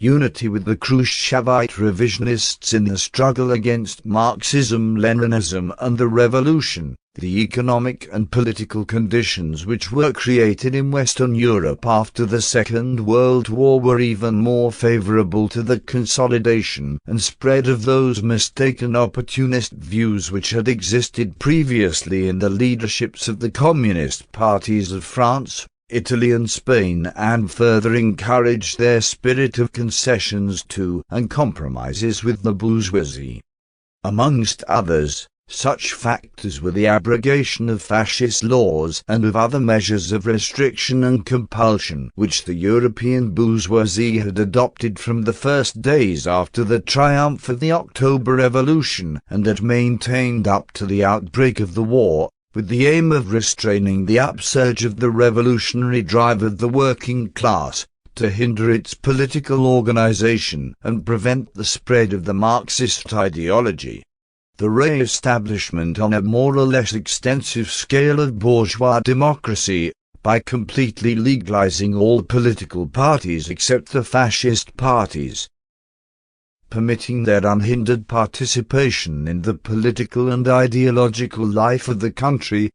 unity with the Khrushchevite Revisionists in the struggle against Marxism-Leninism and the Revolution, the economic and political conditions which were created in Western Europe after the Second World War were even more favorable to the consolidation and spread of those mistaken opportunist views which had existed previously in the leaderships of the communist parties of France, Italy and Spain, and further encouraged their spirit of concessions to and compromises with the bourgeoisie. Amongst others, such factors were the abrogation of fascist laws and of other measures of restriction and compulsion which the European bourgeoisie had adopted from the first days after the triumph of the October Revolution and had maintained up to the outbreak of the war, with the aim of restraining the upsurge of the revolutionary drive of the working class, to hinder its political organization and prevent the spread of the Marxist ideology. The re-establishment on a more or less extensive scale of bourgeois democracy, by completely legalizing all political parties except the fascist parties, permitting their unhindered participation in the political and ideological life of the country,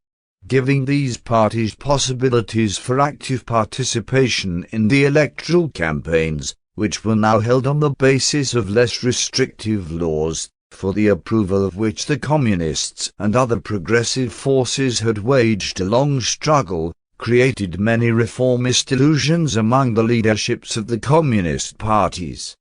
giving these parties possibilities for active participation in the electoral campaigns, which were now held on the basis of less restrictive laws, for the approval of which the communists and other progressive forces had waged a long struggle, created many reformist illusions among the leaderships of the communist parties.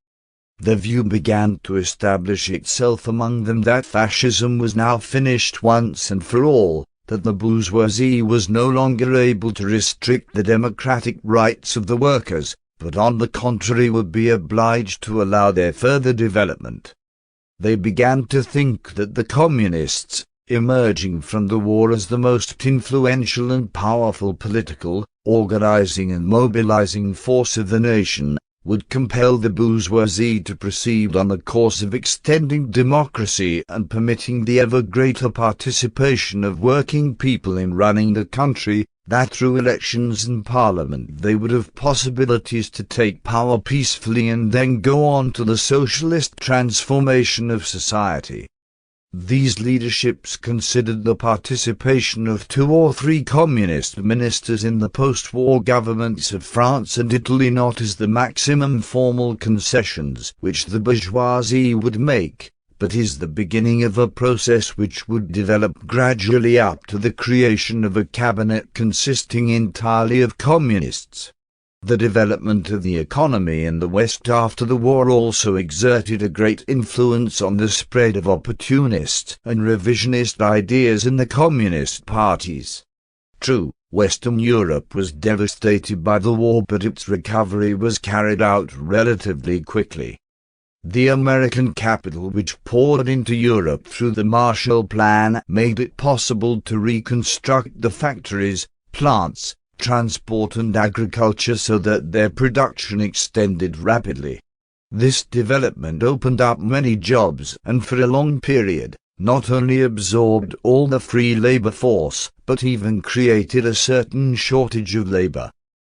The view began to establish itself among them that fascism was now finished once and for all, that the bourgeoisie was no longer able to restrict the democratic rights of the workers, but on the contrary would be obliged to allow their further development. They began to think that the communists, emerging from the war as the most influential and powerful political, organizing and mobilizing force of the nation, would compel the bourgeoisie to proceed on the course of extending democracy and permitting the ever greater participation of working people in running the country, that through elections and parliament they would have possibilities to take power peacefully and then go on to the socialist transformation of society. These leaderships considered the participation of 2 or 3 communist ministers in the post-war governments of France and Italy not as the maximum formal concessions which the bourgeoisie would make, but is the beginning of a process which would develop gradually up to the creation of a cabinet consisting entirely of communists. The development of the economy in the West after the war also exerted a great influence on the spread of opportunist and revisionist ideas in the communist parties. True, Western Europe was devastated by the war, but its recovery was carried out relatively quickly. The American capital which poured into Europe through the Marshall Plan made it possible to reconstruct the factories, plants, transport and agriculture so that their production extended rapidly. This development opened up many jobs and for a long period, not only absorbed all the free labor force, but even created a certain shortage of labor.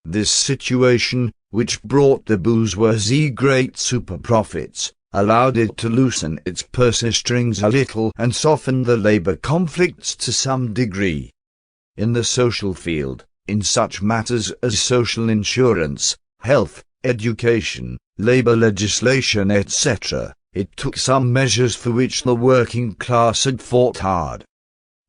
This situation, which brought the bourgeoisie great super profits, allowed it to loosen its purse strings a little and soften the labor conflicts to some degree. In the social field, in such matters as social insurance, health, education, labor legislation, etc., it took some measures for which the working class had fought hard.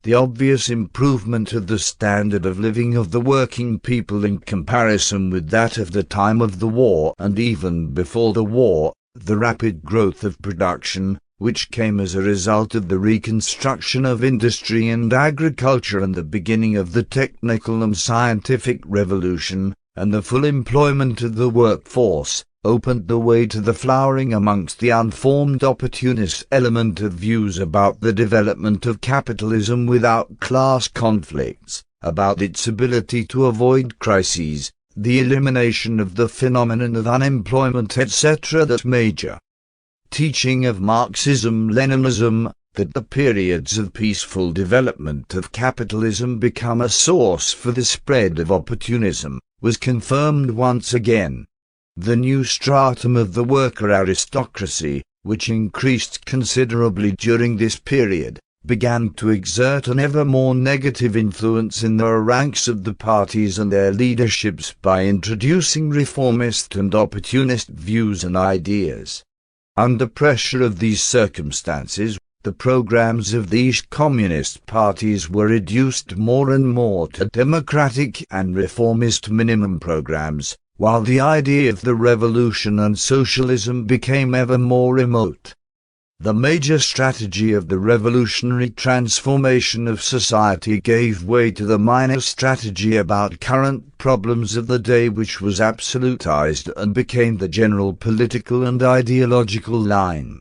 The obvious improvement of the standard of living of the working people in comparison with that of the time of the war and even before the war, the rapid growth of production, which came as a result of the reconstruction of industry and agriculture and the beginning of the technical and scientific revolution, and the full employment of the workforce, opened the way to the flowering amongst the unformed opportunist element of views about the development of capitalism without class conflicts, about its ability to avoid crises, the elimination of the phenomenon of unemployment, etc. That major teaching of Marxism-Leninism, that the periods of peaceful development of capitalism become a source for the spread of opportunism, was confirmed once again. The new stratum of the worker aristocracy, which increased considerably during this period, began to exert an ever more negative influence in the ranks of the parties and their leaderships by introducing reformist and opportunist views and ideas. Under pressure of these circumstances, the programs of these communist parties were reduced more and more to democratic and reformist minimum programs, while the idea of the revolution and socialism became ever more remote. The major strategy of the revolutionary transformation of society gave way to the minor strategy about current problems of the day, which was absolutized and became the general political and ideological line.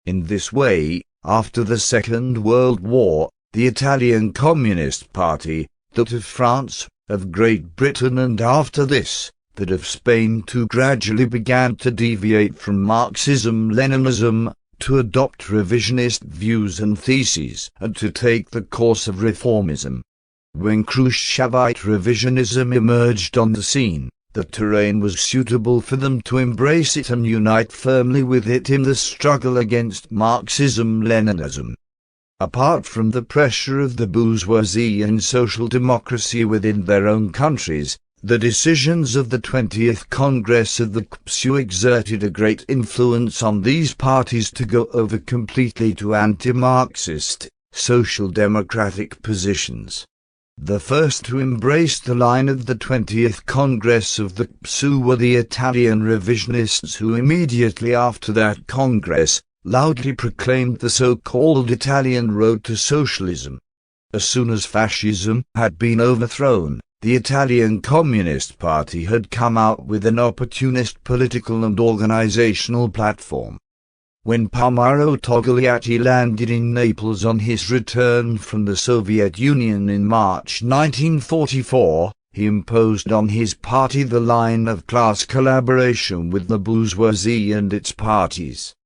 In this way, after the Second World War, the Italian Communist Party, that of France, of Great Britain, and after this, that of Spain too, gradually began to deviate from Marxism-Leninism, to adopt revisionist views and theses, and to take the course of reformism. When Khrushchevite revisionism emerged on the scene, the terrain was suitable for them to embrace it and unite firmly with it in the struggle against Marxism-Leninism. Apart from the pressure of the bourgeoisie and social democracy within their own countries, the decisions of the 20th Congress of the CSU exerted a great influence on these parties to go over completely to anti-Marxist, social democratic positions. The first to embrace the line of the 20th Congress of the CSU were the Italian revisionists, who immediately after that Congress loudly proclaimed the so-called Italian road to socialism. As soon as fascism had been overthrown, the Italian Communist Party had come out with an opportunist political and organizational platform. When Palmiro Togliatti landed in Naples on his return from the Soviet Union in March 1944, he imposed on his party the line of class collaboration with the bourgeoisie and its parties.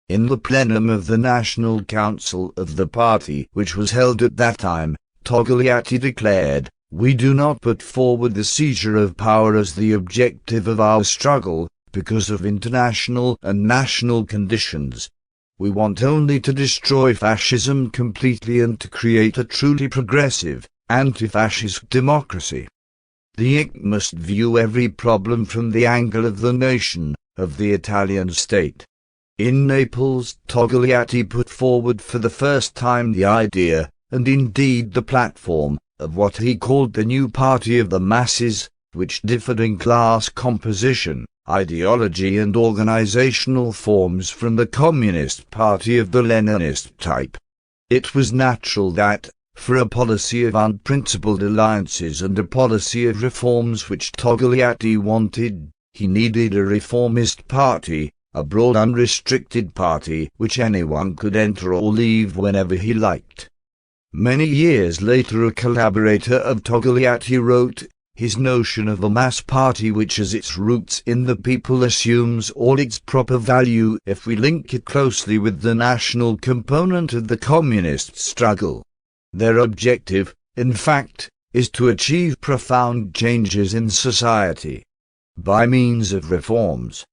In the plenum of the National Council of the party, which was held at that time, Togliatti declared, "We do not put forward the seizure of power as the objective of our struggle, because of international and national conditions. We want only to destroy fascism completely and to create a truly progressive, anti-fascist democracy. The IC must view every problem from the angle of the nation, of the Italian state." In Naples, Togliatti put forward for the first time the idea, and indeed the platform, of what he called the new party of the masses, which differed in class composition, ideology and organizational forms from the Communist Party of the Leninist type. It was natural that, for a policy of unprincipled alliances and a policy of reforms which Togliatti wanted, he needed a reformist party, a broad unrestricted party which anyone could enter or leave whenever he liked. Many years later a collaborator of Togliatti wrote, "His notion of a mass party which has its roots in the people assumes all its proper value if we link it closely with the national component of the communist struggle. Their objective, in fact, is to achieve profound changes in society by means of reforms.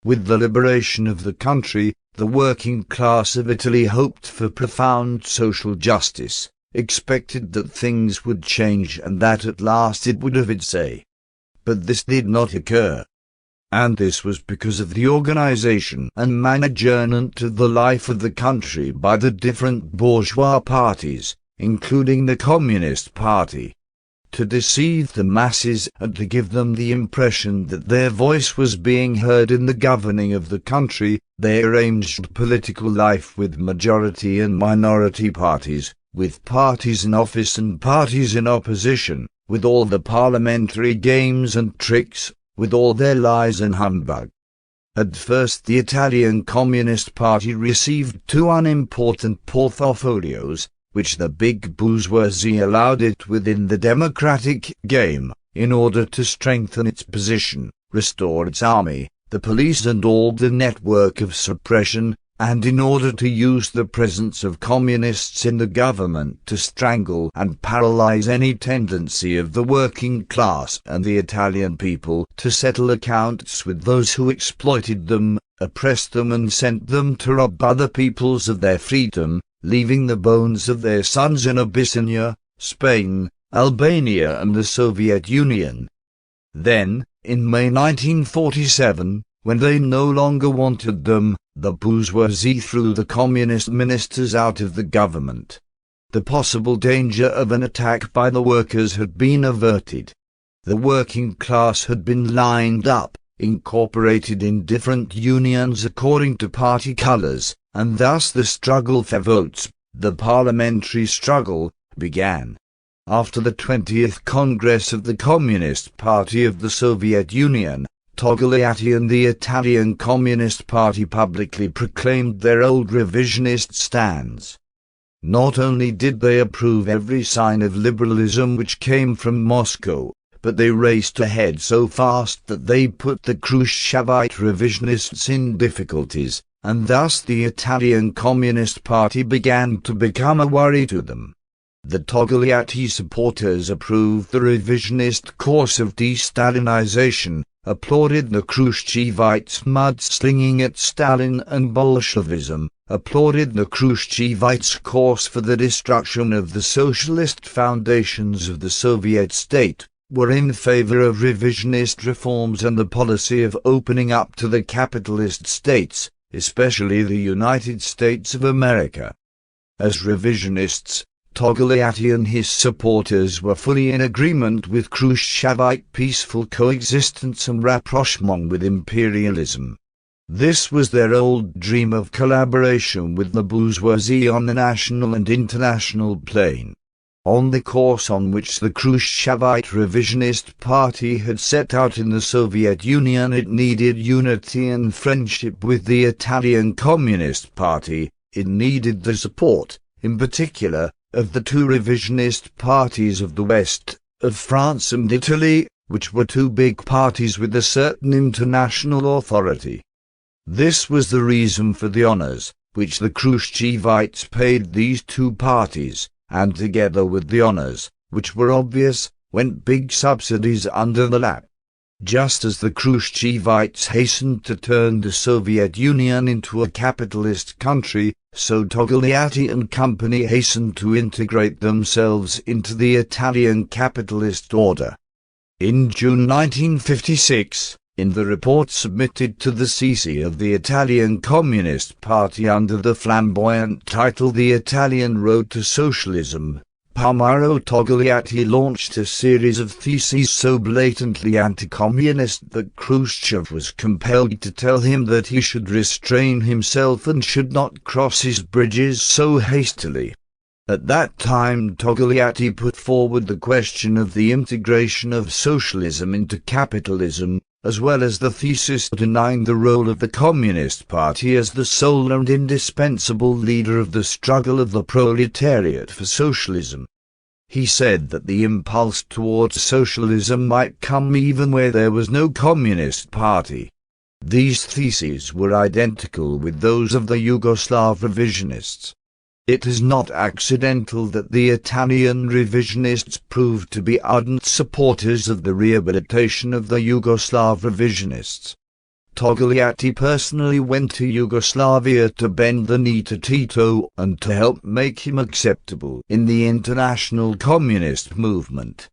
With the liberation of the country, the working class of Italy hoped for profound social justice, expected that things would change and that at last it would have its say. But this did not occur. And this was because of the organization and management of the life of the country by the different bourgeois parties, including the Communist Party. To deceive the masses and to give them the impression that their voice was being heard in the governing of the country, they arranged political life with majority and minority parties, with parties in office and parties in opposition, with all the parliamentary games and tricks, with all their lies and humbug. At first the Italian Communist Party received two unimportant portfolios, which the big bourgeoisie allowed it within the democratic game, in order to strengthen its position, restore its army, the police and all the network of suppression, and in order to use the presence of communists in the government to strangle and paralyze any tendency of the working class and the Italian people to settle accounts with those who exploited them, oppressed them and sent them to rob other peoples of their freedom, leaving the bones of their sons in Abyssinia, Spain, Albania and the Soviet Union. Then, in May 1947, when they no longer wanted them, the bourgeoisie threw the communist ministers out of the government. The possible danger of an attack by the workers had been averted. The working class had been lined up, incorporated in different unions according to party colors, and thus the struggle for votes, the parliamentary struggle, began. After the 20th Congress of the Communist Party of the Soviet Union, Togliatti and the Italian Communist Party publicly proclaimed their old revisionist stands. Not only did they approve every sign of liberalism which came from Moscow, but they raced ahead so fast that they put the Khrushchevite Revisionists in difficulties, and thus the Italian Communist Party began to become a worry to them. The Togliatti supporters approved the revisionist course of de-Stalinization, applauded the Khrushchevites' mudslinging at Stalin and Bolshevism, applauded the Khrushchevites' course for the destruction of the socialist foundations of the Soviet state, were in favor of revisionist reforms and the policy of opening up to the capitalist states, especially the United States of America. As revisionists, Togliatti and his supporters were fully in agreement with Khrushchevite peaceful coexistence and rapprochement with imperialism. This was their old dream of collaboration with the bourgeoisie on the national and international plane. On the course on which the Khrushchevite Revisionist Party had set out in the Soviet Union, it needed unity and friendship with the Italian Communist Party. It needed the support, in particular, of the two revisionist parties of the West, of France and Italy, which were two big parties with a certain international authority. This was the reason for the honors which the Khrushchevites paid these two parties, and together with the honors, which were obvious, went big subsidies under the lap. Just as the Khrushchevites hastened to turn the Soviet Union into a capitalist country, so Togliatti and company hastened to integrate themselves into the Italian capitalist order. In June 1956, in the report submitted to the CC of the Italian Communist Party under the flamboyant title The Italian Road to Socialism, Palmiro Togliatti launched a series of theses so blatantly anti-communist that Khrushchev was compelled to tell him that he should restrain himself and should not cross his bridges so hastily. At that time Togliatti put forward the question of the integration of socialism into capitalism, as well as the thesis denying the role of the Communist Party as the sole and indispensable leader of the struggle of the proletariat for socialism. He said that the impulse towards socialism might come even where there was no Communist Party. These theses were identical with those of the Yugoslav revisionists. It is not accidental that the Italian revisionists proved to be ardent supporters of the rehabilitation of the Yugoslav revisionists. Togliatti personally went to Yugoslavia to bend the knee to Tito and to help make him acceptable in the international communist movement.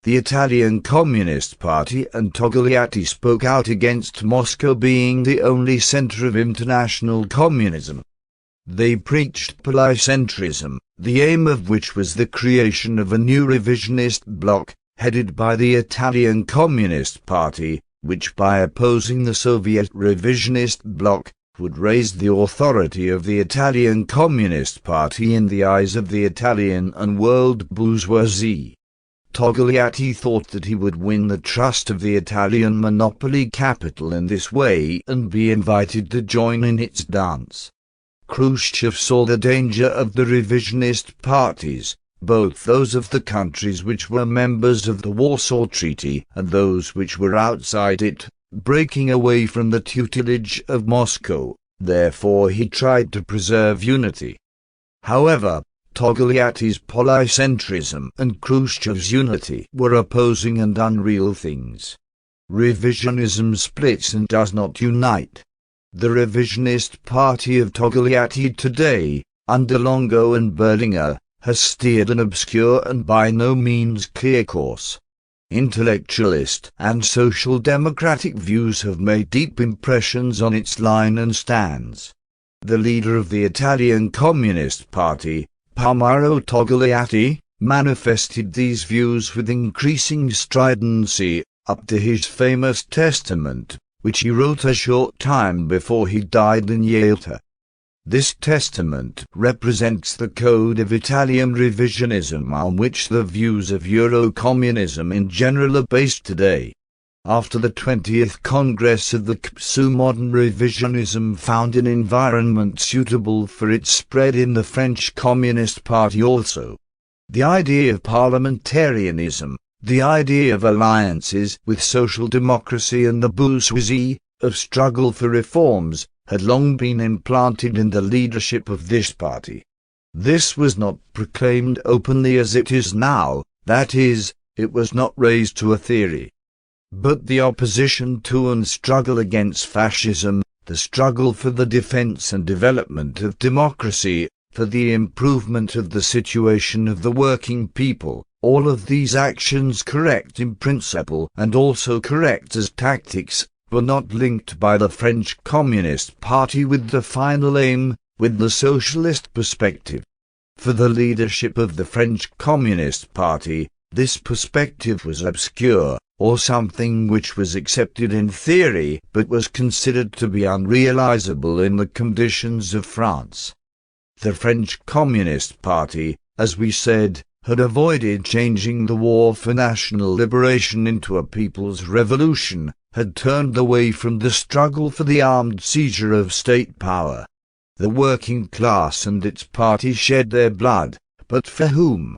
The Italian Communist Party and Togliatti spoke out against Moscow being the only center of international communism. They preached polycentrism, the aim of which was the creation of a new revisionist bloc, headed by the Italian Communist Party, which by opposing the Soviet revisionist bloc, would raise the authority of the Italian Communist Party in the eyes of the Italian and world bourgeoisie. Togliatti thought that he would win the trust of the Italian monopoly capital in this way and be invited to join in its dance. Khrushchev saw the danger of the revisionist parties, both those of the countries which were members of the Warsaw Treaty and those which were outside it, breaking away from the tutelage of Moscow, Therefore he tried to preserve unity. However, Togliatti's polycentrism and Khrushchev's unity were opposing and unreal things. Revisionism splits and does not unite. The revisionist party of Togliatti today, under Longo and Berlinguer, has steered an obscure and by no means clear course. Intellectualist and social democratic views have made deep impressions on its line and stands. The leader of the Italian Communist Party, Palmiro Togliatti, manifested these views with increasing stridency, up to his famous testament, which he wrote a short time before he died in Yalta. This testament represents the code of Italian revisionism on which the views of Eurocommunism in general are based today. After the 20th Congress of the CPSU, modern revisionism found an environment suitable for its spread in the French Communist Party also. The idea of parliamentarism, the idea of alliances with social democracy and the bourgeoisie, of struggle for reforms, had long been implanted in the leadership of this party. This was not proclaimed openly as it is now, that is, it was not raised to a theory. But the opposition to and struggle against fascism, the struggle for the defense and development of democracy, for the improvement of the situation of the working people, all of these actions correct in principle and also correct as tactics, were not linked by the French Communist Party with the final aim, with the socialist perspective. For the leadership of the French Communist Party, this perspective was obscure, or something which was accepted in theory but was considered to be unrealizable in the conditions of France. The French Communist Party, as we said, had avoided changing the war for national liberation into a people's revolution, had turned away from the struggle for the armed seizure of state power. The working class and its party shed their blood, but for whom?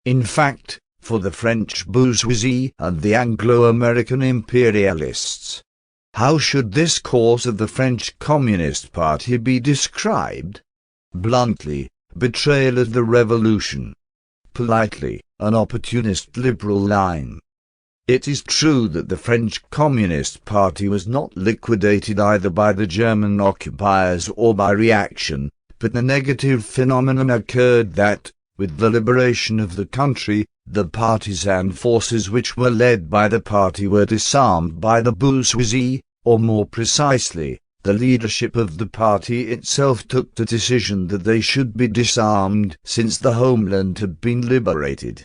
In fact, for the French bourgeoisie and the Anglo-American imperialists. How should this course of the French Communist Party be described? Bluntly, betrayal of the revolution. Politely, an opportunist liberal line. It is true that the French Communist Party was not liquidated either by the German occupiers or by reaction, but the negative phenomenon occurred that, with the liberation of the country, the partisan forces which were led by the party were disarmed by the bourgeoisie, or more precisely, the leadership of the party itself took the decision that they should be disarmed since the homeland had been liberated.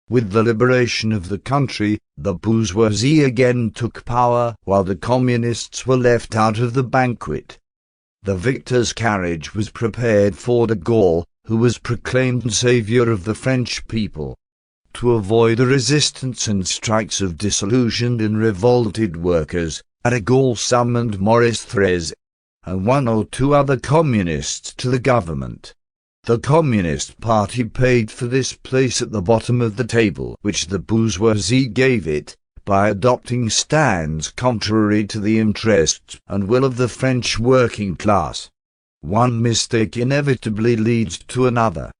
With the liberation of the country, the bourgeoisie again took power while the communists were left out of the banquet. The victor's carriage was prepared for de Gaulle, who was proclaimed saviour of the French people. To avoid the resistance and strikes of disillusioned and revolted workers, de Gaulle summoned Maurice Thérèse and one or two other communists to the government. The Communist Party paid for this place at the bottom of the table which the bourgeoisie gave it, by adopting stands contrary to the interests and will of the French working class. One mistake inevitably leads to another.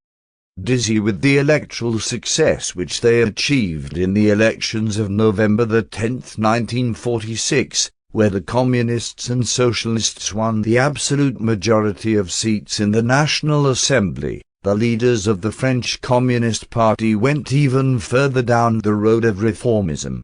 Dizzy with the electoral success which they achieved in the elections of November 10, 1946, where the Communists and Socialists won the absolute majority of seats in the National Assembly, the leaders of the French Communist Party went even further down the road of reformism.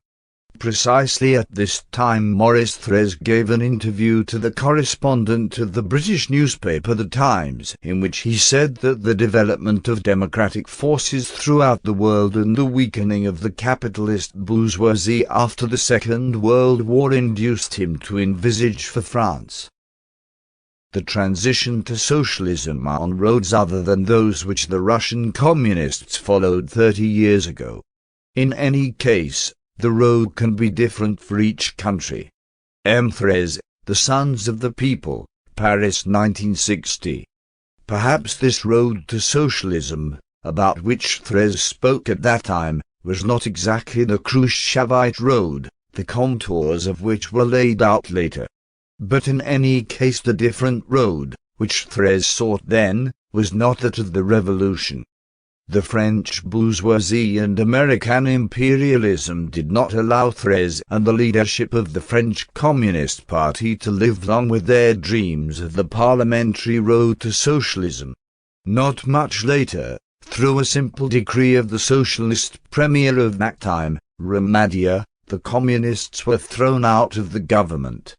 Precisely at this time Maurice Thérèse gave an interview to the correspondent of the British newspaper The Times, in which he said that the development of democratic forces throughout the world and the weakening of the capitalist bourgeoisie after the Second World War induced him to envisage for France the transition to socialism on roads other than those which the Russian communists followed 30 years ago. In any case, the road can be different for each country. M. Thérèse, The Sons of the People, Paris 1960. Perhaps this road to socialism, about which Thérèse spoke at that time, was not exactly the Khrushchevite road, the contours of which were laid out later. But in any case the different road, which Thérèse sought then, was not that of the revolution. The French bourgeoisie and American imperialism did not allow Thérèse and the leadership of the French Communist Party to live long with their dreams of the parliamentary road to socialism. Not much later, through a simple decree of the socialist premier of that time, Ramadia, the communists were thrown out of the government.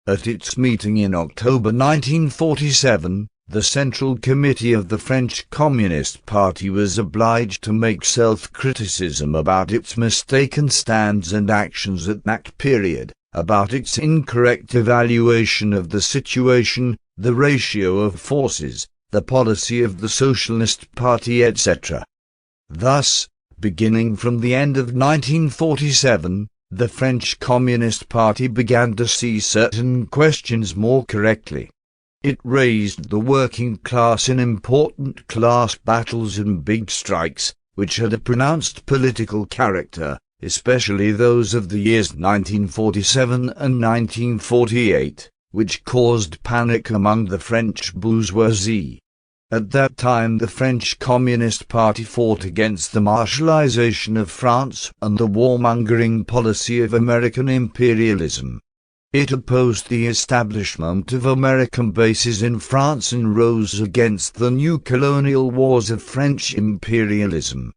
At its meeting in October 1947, the Central Committee of the French Communist Party was obliged to make self-criticism about its mistaken stands and actions at that period, about its incorrect evaluation of the situation, the ratio of forces, the policy of the Socialist Party, etc. Thus, beginning from the end of 1947, the French Communist Party began to see certain questions more correctly. It raised the working class in important class battles and big strikes, which had a pronounced political character, especially those of the years 1947 and 1948, which caused panic among the French bourgeoisie. At that time the French Communist Party fought against the martialization of France and the warmongering policy of American imperialism. It opposed the establishment of American bases in France and rose against the new colonial wars of French imperialism.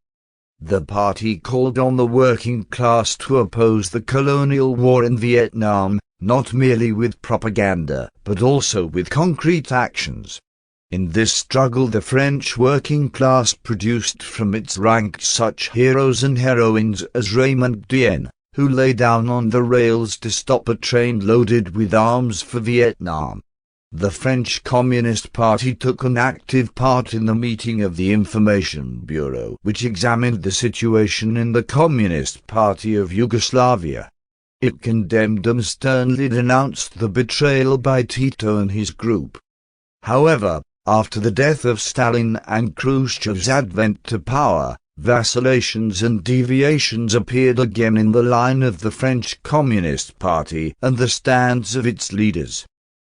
The party called on the working class to oppose the colonial war in Vietnam, not merely with propaganda, but also with concrete actions. In this struggle the French working class produced from its ranks such heroes and heroines as Raymond Dien, who lay down on the rails to stop a train loaded with arms for Vietnam. The French Communist Party took an active part in the meeting of the Information Bureau, which examined the situation in the Communist Party of Yugoslavia. It condemned and sternly denounced the betrayal by Tito and his group. However, after the death of Stalin and Khrushchev's advent to power, vacillations and deviations appeared again in the line of the French Communist Party and the stands of its leaders.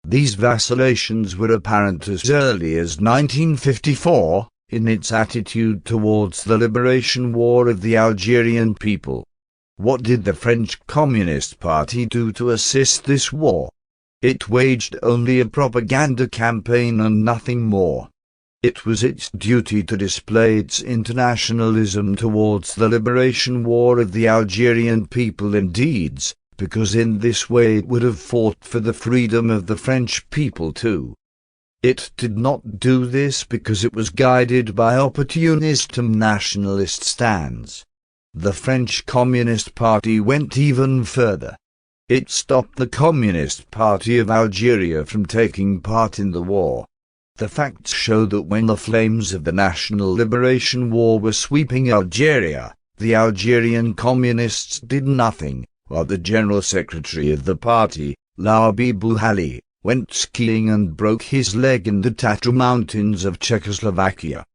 These vacillations were apparent as early as 1954, in its attitude towards the liberation war of the Algerian people. What did the French Communist Party do to assist this war? It waged only a propaganda campaign and nothing more. It was its duty to display its internationalism towards the liberation war of the Algerian people in deeds, because in this way it would have fought for the freedom of the French people too. It did not do this because it was guided by opportunist and nationalist stands. The French Communist Party went even further. It stopped the Communist Party of Algeria from taking part in the war. The facts show that when the flames of the National Liberation War were sweeping Algeria, the Algerian Communists did nothing, while the General Secretary of the party, Labi Bouhali, went skiing and broke his leg in the Tatra Mountains of Czechoslovakia.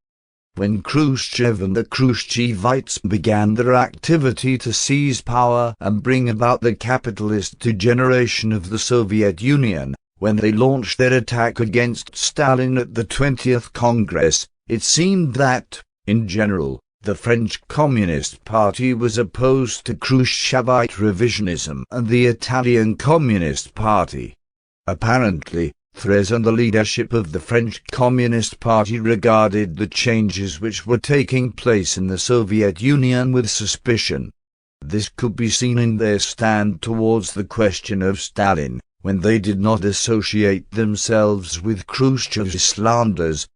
When Khrushchev and the Khrushchevites began their activity to seize power and bring about the capitalist degeneration of the Soviet Union, when they launched their attack against Stalin at the 20th Congress, it seemed that, in general, the French Communist Party was opposed to Khrushchevite Revisionism and the Italian Communist Party. Apparently, Thérèse and the leadership of the French Communist Party regarded the changes which were taking place in the Soviet Union with suspicion. This could be seen in their stand towards the question of Stalin, when they did not associate themselves with Khrushchev's slanders.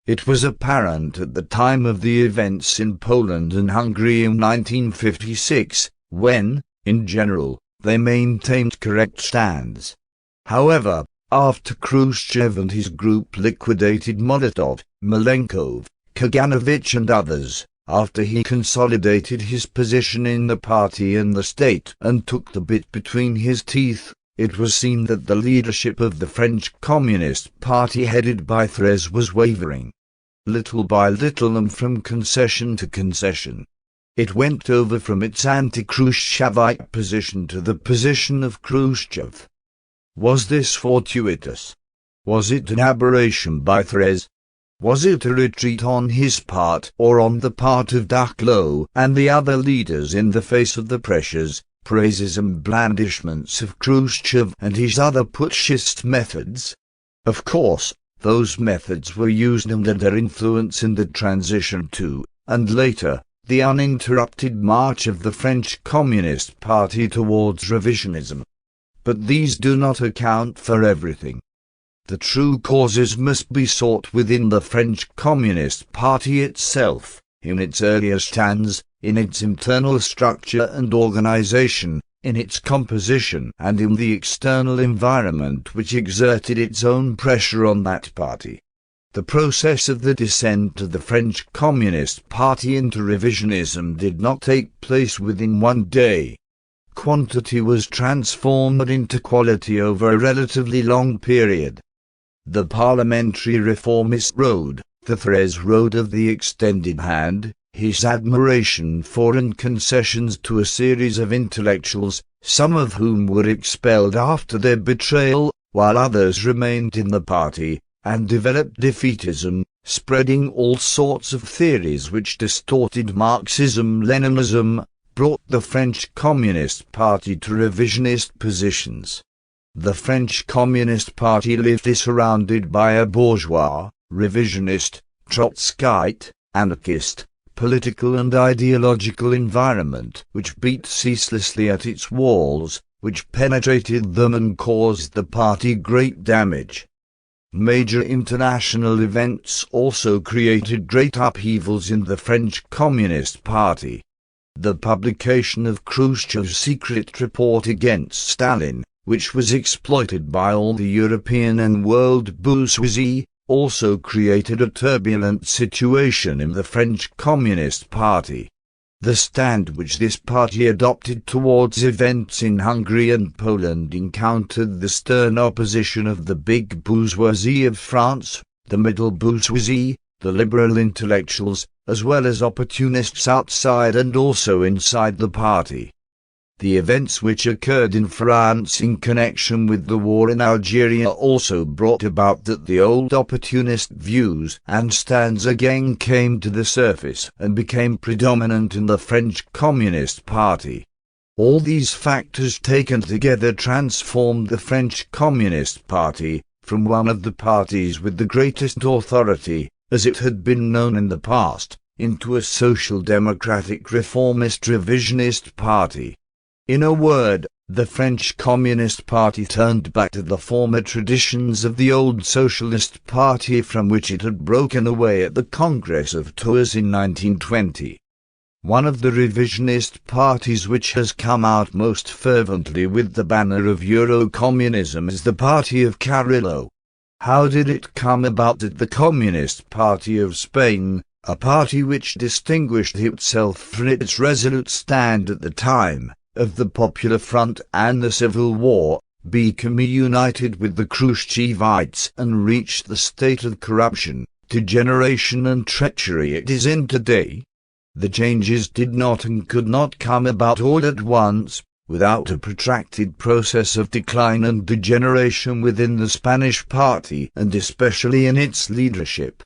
It was apparent at the time of the events in Poland and Hungary in 1956, when, in general, they maintained correct stands. However, after Khrushchev and his group liquidated Molotov, Malenkov, Kaganovich and others, after he consolidated his position in the party and the state and took the bit between his teeth, it was seen that the leadership of the French Communist Party headed by Thérèse was wavering. Little by little and from concession to concession, it went over from its anti-Khrushchevite position to the position of Khrushchev. Was this fortuitous? Was it an aberration by Thérèse? Was it a retreat on his part or on the part of Duclos and the other leaders in the face of the pressures, praises and blandishments of Khrushchev and his other putschist methods? Of course, those methods were used under their influence in the transition to, and later, the uninterrupted march of the French Communist Party towards revisionism. But these do not account for everything. The true causes must be sought within the French Communist Party itself, in its earlier stands, in its internal structure and organization, in its composition and in the external environment which exerted its own pressure on that party. The process of the descent of the French Communist Party into revisionism did not take place within one day. Quantity was transformed into quality over a relatively long period. The parliamentary reformist road, the Thérèse road of the extended hand, his admiration for and concessions to a series of intellectuals, some of whom were expelled after their betrayal, while others remained in the party, and developed defeatism, spreading all sorts of theories which distorted Marxism-Leninism, brought the French Communist Party to revisionist positions. The French Communist Party lived surrounded by a bourgeois, revisionist, Trotskyite, anarchist, political and ideological environment which beat ceaselessly at its walls, which penetrated them and caused the party great damage. Major international events also created great upheavals in the French Communist Party. The publication of Khrushchev's secret report against Stalin, which was exploited by all the European and world bourgeoisie, also created a turbulent situation in the French Communist Party. The stand which this party adopted towards events in Hungary and Poland encountered the stern opposition of the big bourgeoisie of France, the middle bourgeoisie, the liberal intellectuals, as well as opportunists outside and also inside the party. The events which occurred in France in connection with the war in Algeria also brought about that the old opportunist views and stands again came to the surface and became predominant in the French Communist Party. All these factors taken together transformed the French Communist Party from one of the parties with the greatest authority, as it had been known in the past, into a social democratic reformist revisionist party. In a word, the French Communist Party turned back to the former traditions of the old Socialist Party from which it had broken away at the Congress of Tours in 1920. One of the revisionist parties which has come out most fervently with the banner of Eurocommunism is the party of Carrillo. How did it come about that the Communist Party of Spain, a party which distinguished itself for its resolute stand at the time of the Popular Front and the Civil War, became united with the Khrushchevites and reached the state of corruption, degeneration and treachery it is in today? The changes did not and could not come about all at once, without a protracted process of decline and degeneration within the Spanish party and especially in its leadership.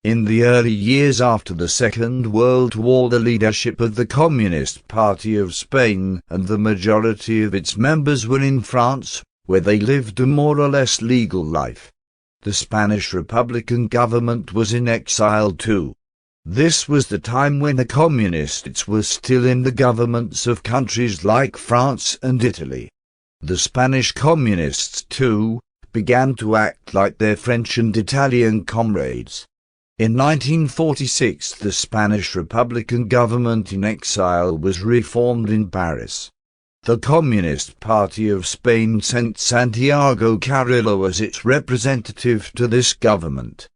In the early years after the Second World War, the leadership of the Communist Party of Spain and the majority of its members were in France, where they lived a more or less legal life. The Spanish Republican government was in exile too. This was the time when the Communists were still in the governments of countries like France and Italy. The Spanish Communists, too, began to act like their French and Italian comrades. In 1946 the Spanish Republican government in exile was reformed in Paris. The Communist Party of Spain sent Santiago Carrillo as its representative to this government.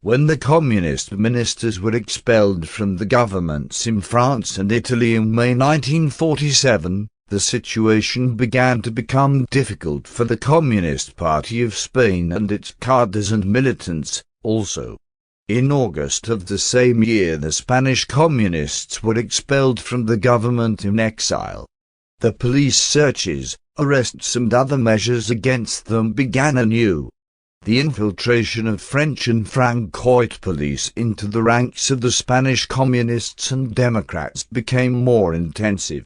When the Communist ministers were expelled from the governments in France and Italy in May 1947, the situation began to become difficult for the Communist Party of Spain and its cadres and militants, also. In August of the same year the Spanish Communists were expelled from the government in exile. The police searches, arrests and other measures against them began anew. The infiltration of French and Francoist police into the ranks of the Spanish communists and Democrats became more intensive.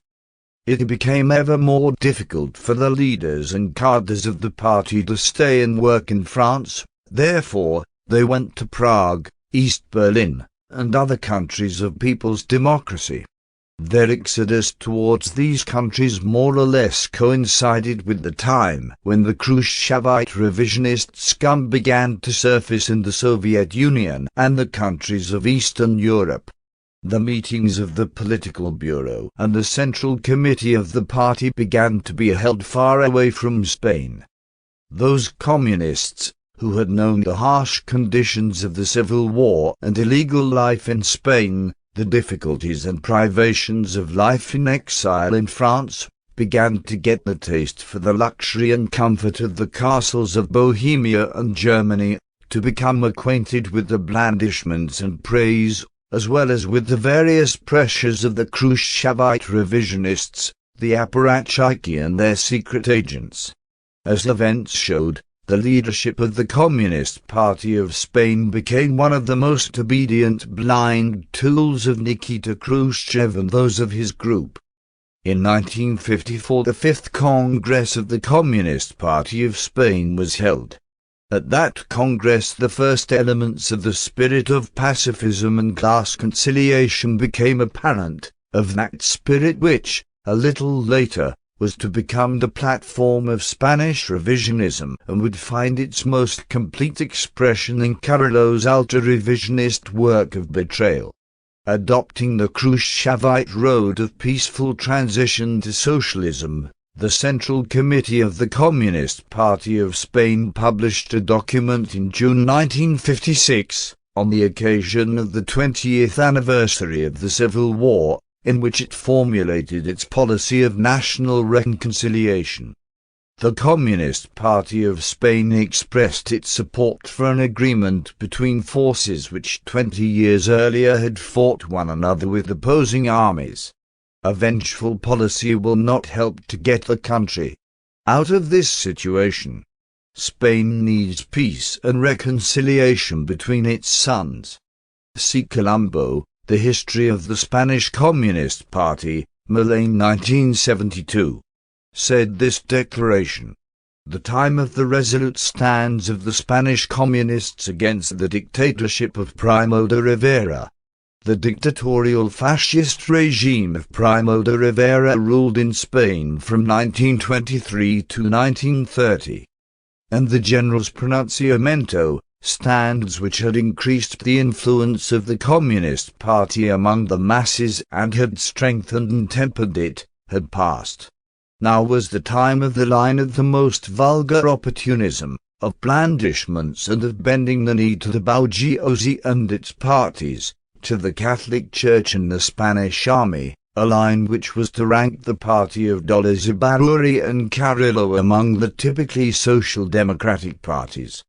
It became ever more difficult for the leaders and cadres of the party to stay and work in France. Therefore, they went to Prague, East Berlin, and other countries of people's democracy. Their exodus towards these countries more or less coincided with the time when the Khrushchevite revisionist scum began to surface in the Soviet Union and the countries of Eastern Europe. The meetings of the Political Bureau and the Central Committee of the party began to be held far away from Spain. Those communists, who had known the harsh conditions of the civil war and illegal life in Spain, the difficulties and privations of life in exile in France, began to get the taste for the luxury and comfort of the castles of Bohemia and Germany, to become acquainted with the blandishments and praise, as well as with the various pressures of the Khrushchevite revisionists, the apparatchiki and their secret agents. As events showed, the leadership of the Communist Party of Spain became one of the most obedient blind tools of Nikita Khrushchev and those of his group. In 1954 the Fifth Congress of the Communist Party of Spain was held. At that Congress the first elements of the spirit of pacifism and class conciliation became apparent, of that spirit which, a little later, was to become the platform of Spanish revisionism and would find its most complete expression in Carrillo's ultra-revisionist work of betrayal. Adopting the Khrushchevite road of peaceful transition to socialism, the Central Committee of the Communist Party of Spain published a document in June 1956, on the occasion of the 20th anniversary of the Civil War, in which it formulated its policy of national reconciliation. The Communist Party of Spain expressed its support for an agreement between forces which 20 years earlier had fought one another with opposing armies. A vengeful policy will not help to get the country out of this situation. Spain needs peace and reconciliation between its sons. See Colombo, The History of the Spanish Communist Party, Milan 1972. Said this declaration: "The time of the resolute stands of the Spanish Communists against the dictatorship of Primo de Rivera." The dictatorial fascist regime of Primo de Rivera ruled in Spain from 1923 to 1930. And the general's pronunciamiento, stands which had increased the influence of the Communist Party among the masses and had strengthened and tempered it, had passed. Now was the time of the line of the most vulgar opportunism, of blandishments and of bending the knee to the bourgeoisie and its parties, to the Catholic Church and the Spanish army, a line which was to rank the party of Dolores Ibárruri and Carrillo among the typically social democratic parties.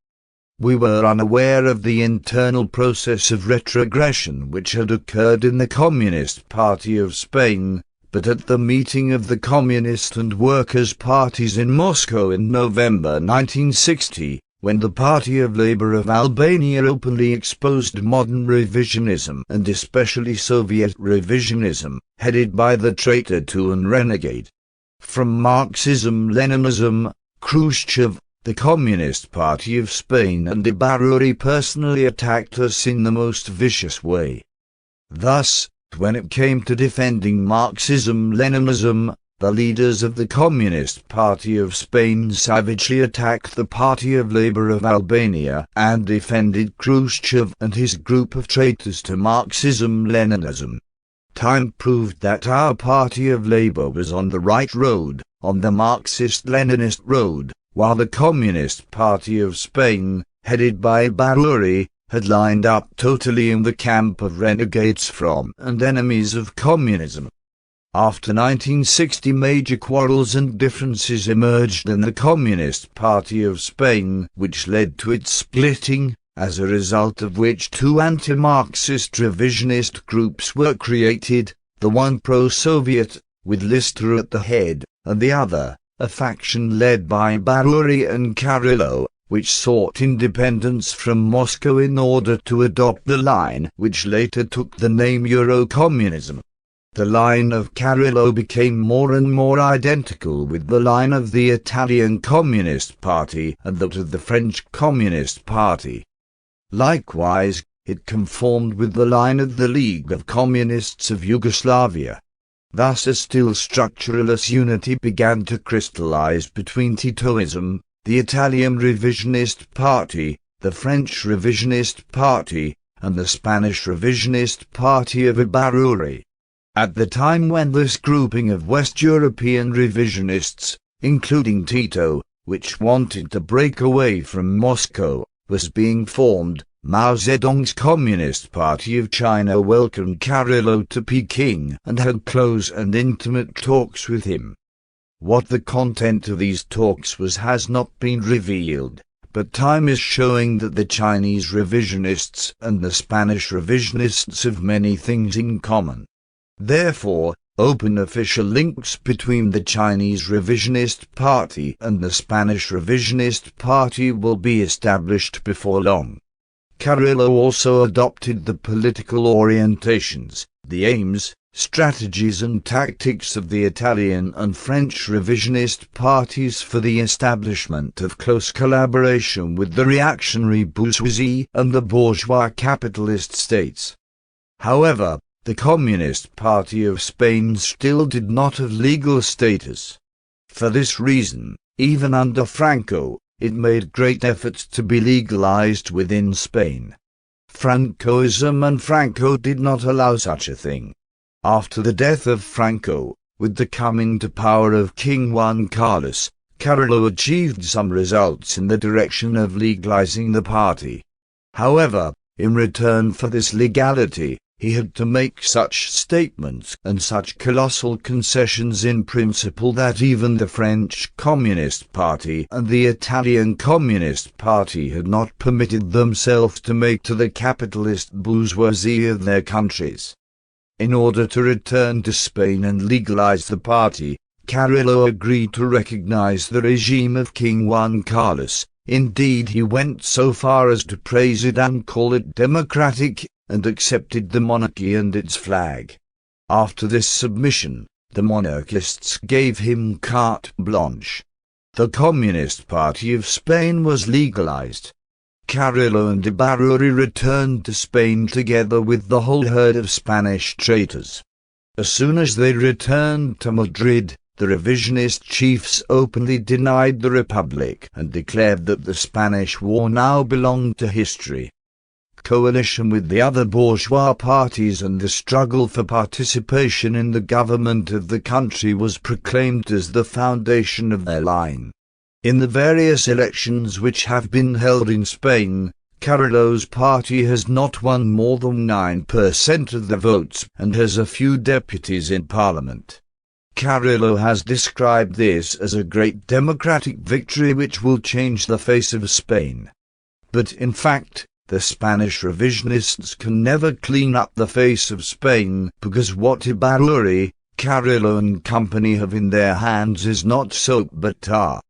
We were unaware of the internal process of retrogression which had occurred in the Communist Party of Spain, but at the meeting of the Communist and Workers' parties in Moscow in November 1960, when the Party of Labour of Albania openly exposed modern revisionism and especially Soviet revisionism, headed by the traitor to and renegade from Marxism-Leninism, Khrushchev, the Communist Party of Spain and Ibárruri personally attacked us in the most vicious way. Thus, when it came to defending Marxism-Leninism, the leaders of the Communist Party of Spain savagely attacked the Party of Labour of Albania and defended Khrushchev and his group of traitors to Marxism-Leninism. Time proved that our Party of Labour was on the right road, on the Marxist-Leninist road, while the Communist Party of Spain, headed by Ibárruri, had lined up totally in the camp of renegades from and enemies of communism. After 1960, major quarrels and differences emerged in the Communist Party of Spain, which led to its splitting, as a result of which two anti-Marxist revisionist groups were created, the one pro-Soviet, with Lister at the head, and the other, a faction led by Barury and Karillo, which sought independence from Moscow in order to adopt the line which later took the name Eurocommunism. The line of Karillo became more and more identical with the line of the Italian Communist Party and that of the French Communist Party. Likewise, it conformed with the line of the League of Communists of Yugoslavia. Thus a still structureless unity began to crystallize between Titoism, the Italian Revisionist Party, the French Revisionist Party, and the Spanish Revisionist Party of Barury. At the time when this grouping of West European revisionists, including Tito, which wanted to break away from Moscow, was being formed, Mao Zedong's Communist Party of China welcomed Karillo to Peking and had close and intimate talks with him. What the content of these talks was has not been revealed, but time is showing that the Chinese revisionists and the Spanish revisionists have many things in common. Therefore, open official links between the Chinese Revisionist Party and the Spanish Revisionist Party will be established before long. Karillo also adopted the political orientations, the aims, strategies and tactics of the Italian and French revisionist parties for the establishment of close collaboration with the reactionary bourgeoisie and the bourgeois capitalist states. However, the Communist Party of Spain still did not have legal status. For this reason, even under Franco, it made great efforts to be legalized within Spain. Francoism and Franco did not allow such a thing. After the death of Franco, with the coming to power of King Juan Carlos, Karillo achieved some results in the direction of legalizing the party. However, in return for this legality, he had to make such statements and such colossal concessions in principle that even the French Communist Party and the Italian Communist Party had not permitted themselves to make to the capitalist bourgeoisie of their countries. In order to return to Spain and legalize the party, Karillo agreed to recognize the regime of King Juan Carlos. Indeed, he went so far as to praise it and call it democratic, and accepted the monarchy and its flag. After this submission, the monarchists gave him carte blanche. The Communist Party of Spain was legalized. Karillo and Barury returned to Spain together with the whole herd of Spanish traitors. As soon as they returned to Madrid, the revisionist chiefs openly denied the Republic and declared that the Spanish War now belonged to history. Coalition with the other bourgeois parties and the struggle for participation in the government of the country was proclaimed as the foundation of their line. In the various elections which have been held in Spain, Karillo's party has not won more than 9% of the votes and has a few deputies in parliament. Karillo has described this as a great democratic victory which will change the face of Spain. But in fact, the Spanish revisionists can never clean up the face of Spain, because what Barury, Karillo and company have in their hands is not soap but tar.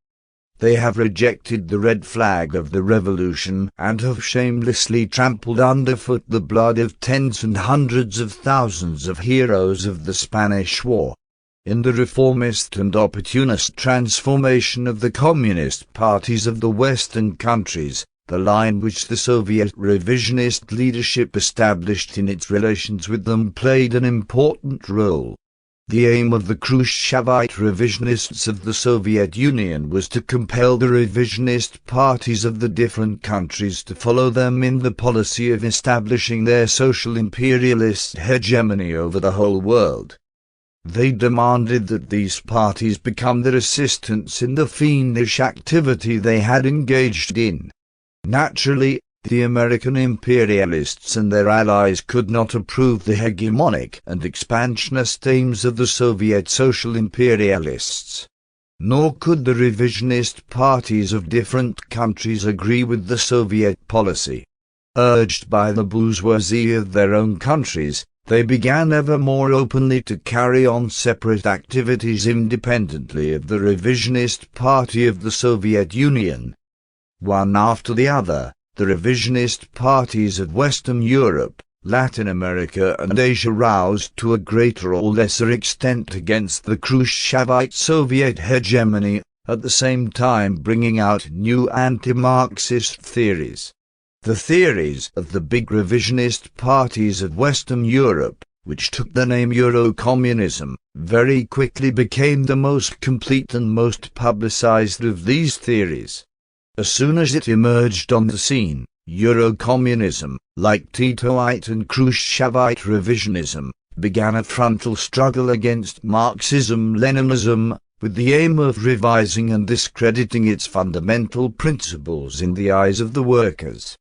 They have rejected the red flag of the revolution and have shamelessly trampled underfoot the blood of tens and hundreds of thousands of heroes of the Spanish War. In the reformist and opportunist transformation of the communist parties of the Western countries, the line which the Soviet revisionist leadership established in its relations with them played an important role. The aim of the Khrushchevite revisionists of the Soviet Union was to compel the revisionist parties of the different countries to follow them in the policy of establishing their social imperialist hegemony over the whole world. They demanded that these parties become their assistants in the fiendish activity they had engaged in. Naturally, the American imperialists and their allies could not approve the hegemonic and expansionist aims of the Soviet social imperialists. Nor could the revisionist parties of different countries agree with the Soviet policy. Urged by the bourgeoisie of their own countries, they began ever more openly to carry on separate activities independently of the revisionist party of the Soviet Union. One after the other, the revisionist parties of Western Europe, Latin America and Asia roused to a greater or lesser extent against the Khrushchevite Soviet hegemony, at the same time bringing out new anti-Marxist theories. The theories of the big revisionist parties of Western Europe, which took the name Eurocommunism, very quickly became the most complete and most publicized of these theories. As soon as it emerged on the scene, Eurocommunism, like Titoite and Khrushchevite revisionism, began a frontal struggle against Marxism-Leninism, with the aim of revising and discrediting its fundamental principles in the eyes of the workers.